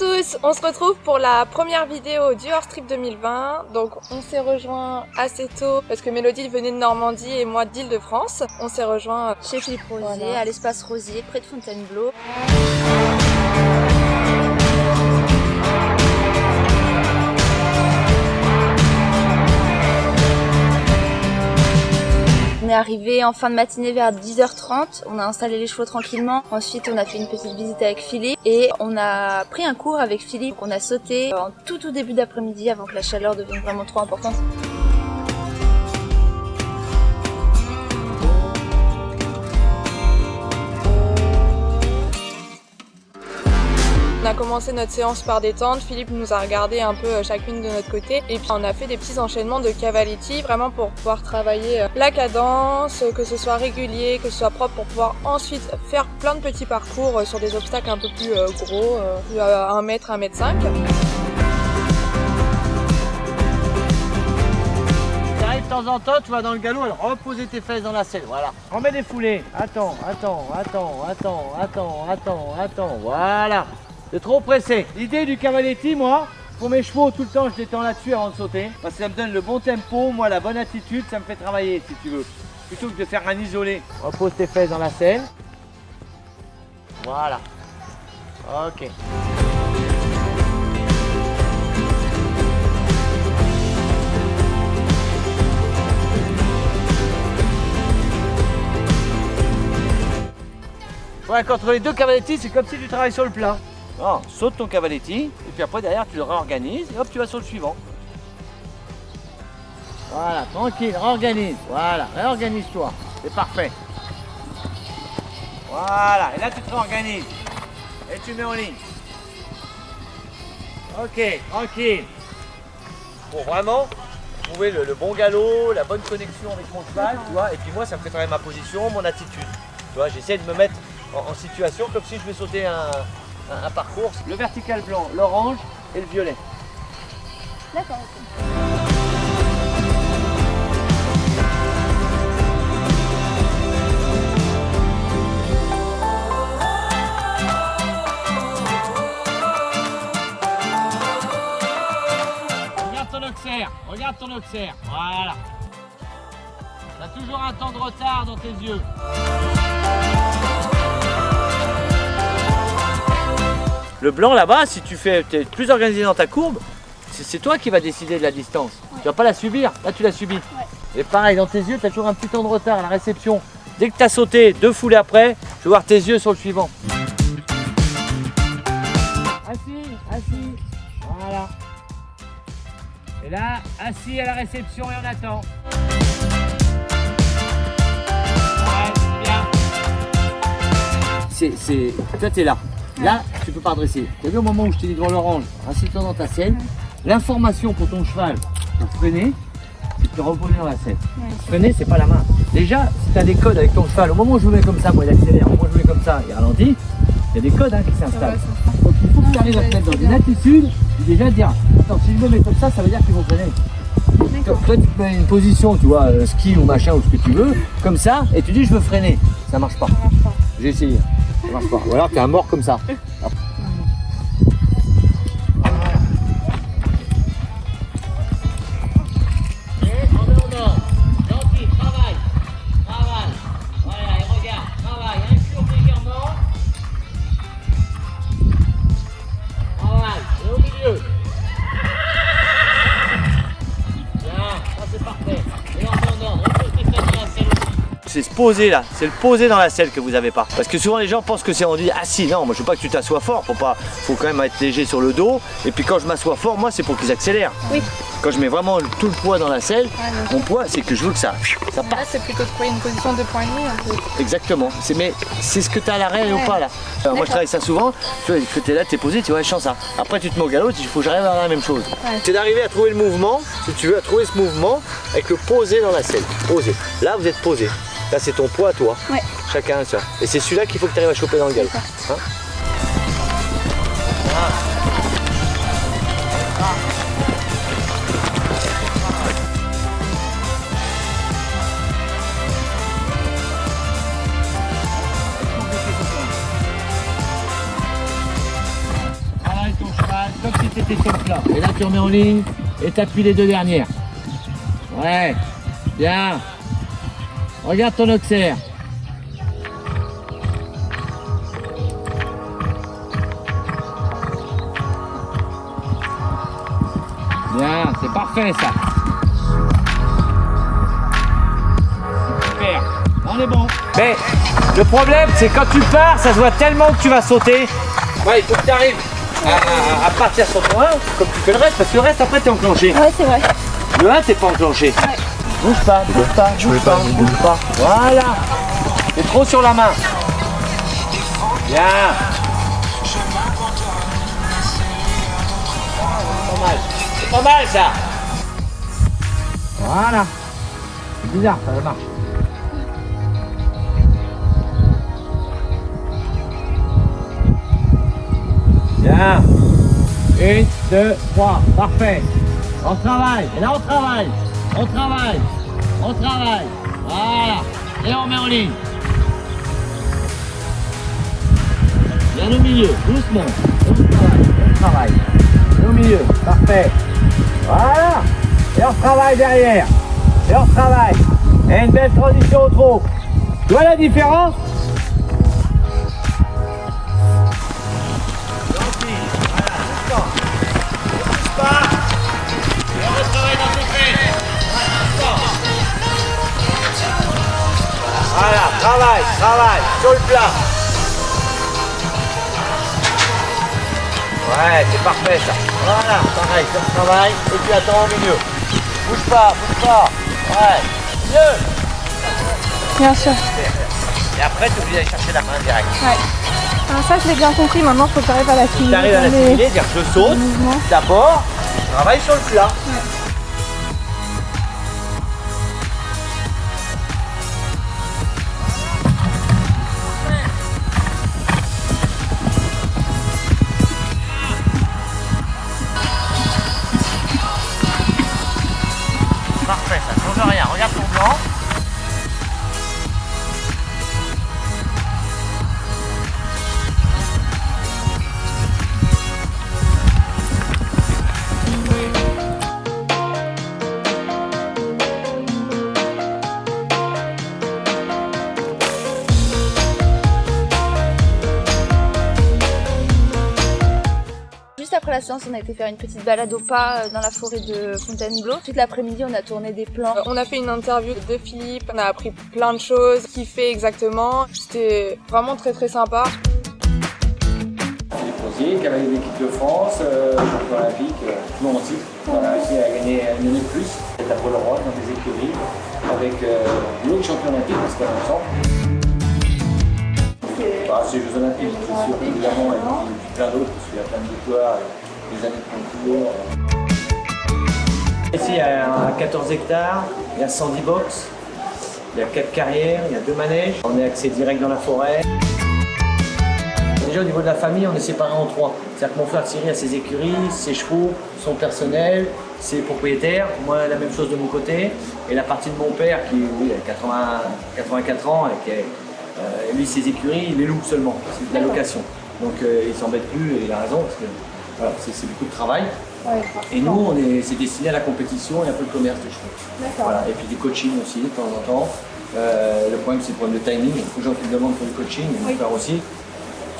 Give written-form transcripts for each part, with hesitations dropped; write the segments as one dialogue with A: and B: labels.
A: tous, on se retrouve pour la première vidéo du Hors Trip 2020. Donc on s'est rejoint assez tôt parce que Mélodie venait de Normandie et moi d'Île-de-France. On s'est rejoint
B: chez Philippe Rosier,
A: voilà,
B: à l'espace Rosier, près de Fontainebleau. On est arrivé en fin de matinée vers 10h30, on a installé les chevaux tranquillement. Ensuite on a fait une petite visite avec Philippe et on a pris un cours avec Philippe. On a sauté en tout début d'après-midi avant que la chaleur devienne vraiment trop importante.
A: On a commencé notre séance par détente, Philippe nous a regardé un peu chacune de notre côté et puis on a fait des petits enchaînements de cavaletti vraiment pour pouvoir travailler la cadence, que ce soit régulier, que ce soit propre pour pouvoir ensuite faire plein de petits parcours sur des obstacles un peu plus gros, à 1 mètre, 1 mètre 5.
C: De temps en temps, tu vas dans le galop, alors reposer tes fesses dans la selle, voilà. Remets des foulées, attends, voilà. C'est trop pressé. L'idée du cavaletti, moi, pour mes chevaux, tout le temps, je détends là-dessus avant de sauter. Parce que ça me donne le bon tempo, moi, la bonne attitude, ça me fait travailler, si tu veux. Plutôt que de faire un isolé. Repose tes fesses dans la selle. Voilà. Ok. Ouais, contre les deux cavaletti, c'est comme si tu travailles sur le plat. Non, saute ton cavaletti, et puis après derrière tu le réorganises, et hop, tu vas sur le suivant. Voilà, tranquille, réorganise. Voilà, réorganise-toi. C'est parfait. Voilà, et là tu te réorganises. Et tu mets en ligne. Ok, tranquille. Pour vraiment trouver le bon galop, la bonne connexion avec mon cheval, tu vois, et puis moi ça me fait travailler ma position, mon attitude. Tu vois, j'essaie de me mettre en situation comme si je vais sauter un parcours. Le vertical blanc, l'orange et le violet.
B: D'accord, ok.
C: Regarde ton auxerre, voilà. Tu as toujours un temps de retard dans tes yeux. Le blanc là-bas, si tu es plus organisé dans ta courbe, c'est toi qui vas décider de la distance. Ouais. Tu vas pas la subir, là tu l'as subi. Ouais. Et pareil, dans tes yeux, tu as toujours un petit temps de retard à la réception. Dès que tu as sauté 2 foulées après, je veux voir tes yeux sur le suivant. Assis, voilà. Et là, assis à la réception et on attend. Ouais, bien. Toi, tu es là. Là, tu peux pas redresser. Tu as vu au moment où je t'ai dit devant l'orange, assis-toi dans ta selle. L'information pour ton cheval, pour freiner, c'est de te reposer dans la selle. Ouais. Freiner, c'est pas la main. Déjà, si tu as des codes avec ton cheval, au moment où je me mets comme ça, moi il accélère, au moment où je me mets comme ça, il ralentit, il y a des codes qui s'installent. Donc il faut que tu arrives à te mettre dans une attitude, déjà dire, attends, si je me mets comme ça veut dire qu'ils vont freiner. Toi, tu te mets une position, tu vois, ski ou machin ou ce que tu veux, comme ça, et tu dis je veux freiner. Ça marche pas. J'ai essayé. Ça marche pas. Ou alors tu es un mort comme ça. C'est se poser là, c'est le poser dans la selle que vous n'avez pas. Parce que souvent les gens pensent que c'est on dit assis. Non, moi je veux pas que tu t'assoies fort, faut quand même être léger sur le dos. Et puis quand je m'assois fort, moi c'est pour qu'ils accélèrent. Oui. Quand je mets vraiment tout le poids dans la selle, mon poids c'est que je veux que ça passe.
A: Là c'est plutôt de trouver une position de point et demi un peu.
C: Exactement, mais c'est ce que tu as à l'arrêt ou pas là. Moi je travaille ça souvent, tu vois, tu es là, tu es posé, tu vois, je sens ça. Après tu te mets au galop, il faut que j'arrive à la même chose. Ouais. C'est d'arriver à trouver le mouvement, si tu veux, à trouver ce mouvement avec le posé dans la selle. Posé. Là vous êtes posé. Là c'est ton poids toi, chacun ça. Et c'est celui-là qu'il faut que tu arrives à choper dans le galop. Hein? Voilà, avec ton t'es sur le plat. Et là, tu remets en ligne et t'appuies les deux dernières. Ouais, bien. Regarde ton auxerre. Bien, c'est parfait ça. Super, on est bon. Mais le problème, c'est quand tu pars, ça se voit tellement que tu vas sauter. Ouais, il faut que tu arrives à partir sur ton 1, comme tu fais le reste, parce que le reste, après, t'es enclenché.
B: Ouais, c'est vrai.
C: Le 1, t'es pas enclenché.
B: Ouais.
C: Bouge pas, bouge pas, bouge pas, bouge pas. Voilà. T'es trop sur la main. Bien. Pas mal. C'est pas mal ça. Voilà. C'est bizarre, ça marche. Bien. 1, 2, 3. Parfait. On travaille. Et là, on travaille. On travaille. On travaille. Voilà. Et on met en ligne. Bien au milieu. Doucement. On travaille. Et au milieu. Parfait. Voilà. Et on travaille derrière. Et on travaille. Et une belle transition au trot. Tu vois la différence? Voilà, travaille, sur le plat. Ouais, c'est parfait ça. Voilà, pareil, comme travail, et tu attends au milieu. Bouge pas. Ouais, mieux.
B: Bien sûr.
C: Et après, tu oublies d'aller chercher la main direct.
B: Ouais. Alors ça, je l'ai bien compris. Maintenant, il faut que tu arrives à l'assimiler.
C: Tu arrives à l'assimiler, dire je saute, d'abord, travaille sur le plat.
B: Ouais.
C: Parfait, ça ne change rien. Regarde ton blanc.
B: Juste après la séance, on a été faire une petite balade au pas dans la forêt de Fontainebleau. Toute l'après-midi, on a tourné des plans.
A: On a fait une interview de Philippe, on a appris plein de choses, ce qu'il fait exactement. C'était vraiment très très sympa.
C: Philippe Rosier, cavalier de l'équipe de France, champion olympique, toujours en titre. Voilà, qui a gagné une année de plus. C'est à Polaroid dans des écuries avec l'autre champion olympique, parce qu'on est ensemble. C'est les Jeux Olympiques, c'est sûr, évidemment, et puis plein d'autres, parce qu'il y a plein de victoires, des années de concours. Ici, il y a 14 hectares, il y a 110 box, il y a 4 carrières, il y a 2 manèges. On est accès direct dans la forêt. Déjà, au niveau de la famille, on est séparés en 3. C'est-à-dire que mon frère Thierry a ses écuries, ses chevaux, son personnel, ses propriétaires. Moi, la même chose de mon côté. Et la partie de mon père, qui a 84 ans, et qui est lui, ses écuries, il les loue seulement, c'est de la location. Donc il s'embête plus, et il a raison, parce que voilà, c'est beaucoup de travail.
B: Ouais,
C: et nous, c'est destiné à la compétition et un peu de commerce de chevaux. Voilà. Et puis des coachings aussi, de temps en temps. Le problème, c'est le problème de timing. Il y a beaucoup de gens qui me demandent pour du coaching, et mon frère aussi.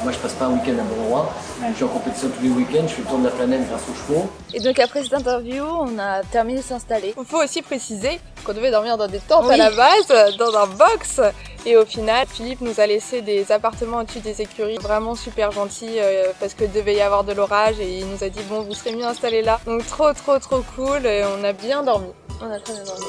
C: Moi, je passe pas un week-end à bon endroit. Je suis en compétition tous les week-ends, je fais le tour de la planète grâce aux chevaux.
B: Et donc après cette interview, on a terminé de s'installer.
A: Il faut aussi préciser qu'on devait dormir dans des tentes à la base, dans un box. Et au final, Philippe nous a laissé des appartements au-dessus des écuries, vraiment super gentils, parce que devait y avoir de l'orage et il nous a dit bon, vous serez mieux installés là. Donc trop cool, et on a bien dormi.
B: On a très bien dormi.